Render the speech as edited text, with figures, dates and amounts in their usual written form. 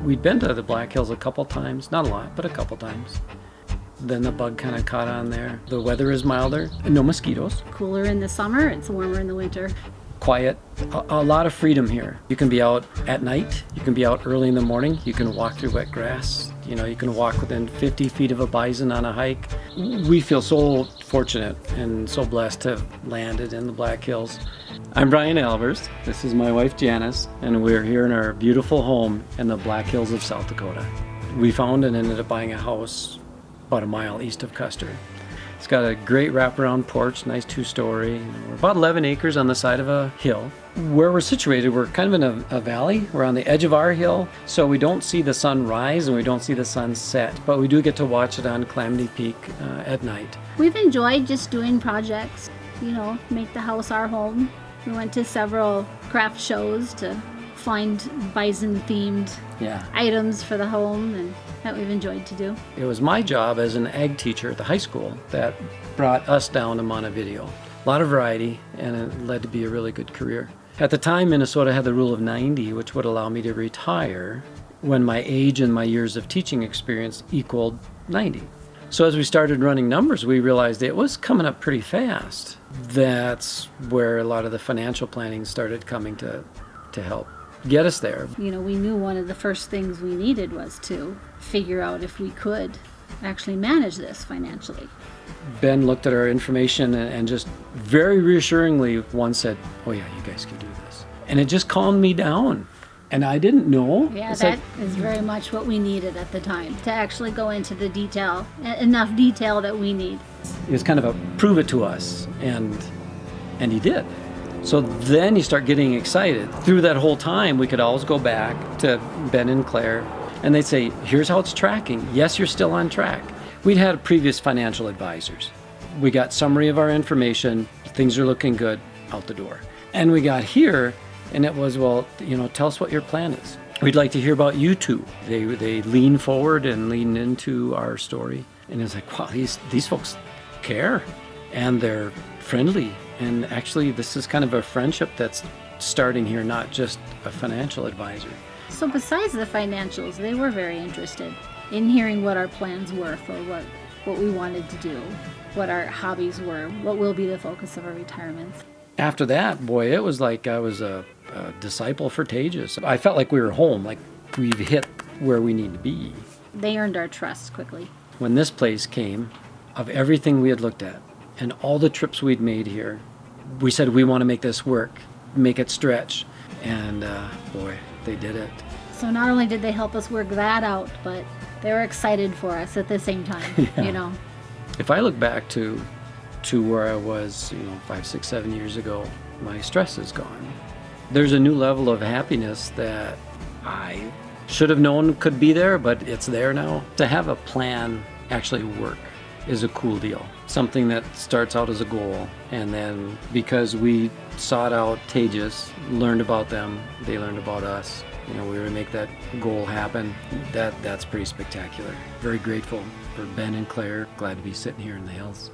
We'd been to the Black Hills a couple times, not a lot, but a couple times. Then the bug kind of caught on there. The weather is milder, no mosquitoes. Cooler in the summer, it's warmer in the winter. Quiet, a lot of freedom here. You can be out at night, you can be out early in the morning, you can walk through wet grass, you can walk within 50 feet of a bison on a hike. We feel so fortunate and so blessed to have landed in the Black Hills. I'm Brian Albers, this is my wife Janice, and we're here in our beautiful home in the Black Hills of South Dakota. We found and ended up buying a house about a mile east of Custer. It's got a great wraparound porch, nice 2-story. We're about 11 acres on the side of a hill. Where we're situated, we're kind of in a valley. We're on the edge of our hill, so we don't see the sun rise and we don't see the sun set, but we do get to watch it on Calamity Peak at night. We've enjoyed just doing projects, make the house our home. We went to several craft shows to find bison-themed items for the home, and that we've enjoyed to do. It was my job as an ag teacher at the high school that brought us down to Montevideo. A lot of variety, and it led to be a really good career. At the time, Minnesota had the rule of 90, which would allow me to retire when my age and my years of teaching experience equaled 90. So as we started running numbers, we realized it was coming up pretty fast. That's where a lot of the financial planning started coming to help get us there. We knew one of the first things we needed was to figure out if we could actually manage this financially. Ben looked at our information and just very reassuringly once said, "Oh yeah, you guys can do this." And it just calmed me down. And I didn't know. Yeah, that is very much what we needed at the time, to actually go into the detail, enough detail that we need. It was kind of a prove it to us, and he did. So then you start getting excited. Through that whole time, we could always go back to Ben and Claire, and they'd say, "Here's how it's tracking. Yes, you're still on track." We'd had previous financial advisors. We got summary of our information, things are looking good, out the door. And we got here, and it was, well, tell us what your plan is. We'd like to hear about you two. They lean forward and lean into our story. And it's like, wow, these folks care, and they're friendly. And actually, this is kind of a friendship that's starting here, not just a financial advisor. So besides the financials, they were very interested in hearing what our plans were for what we wanted to do, what our hobbies were, what will be the focus of our retirements. After that, boy, it was like I was a disciple for Tejas. I felt like we were home, like we've hit where we need to be. They earned our trust quickly. When this place came, of everything we had looked at and all the trips we'd made here, we said we want to make this work, make it stretch, and boy, they did it. So not only did they help us work that out, but they were excited for us at the same time. If I look back to where I was, 5, 6, 7 years ago, my stress is gone. There's a new level of happiness that I should have known could be there, but it's there now. To have a plan actually work is a cool deal. Something that starts out as a goal, and then because we sought out Tejas, learned about them, they learned about us. We were to make that goal happen. That's pretty spectacular. Very grateful for Ben and Claire. Glad to be sitting here in the hills.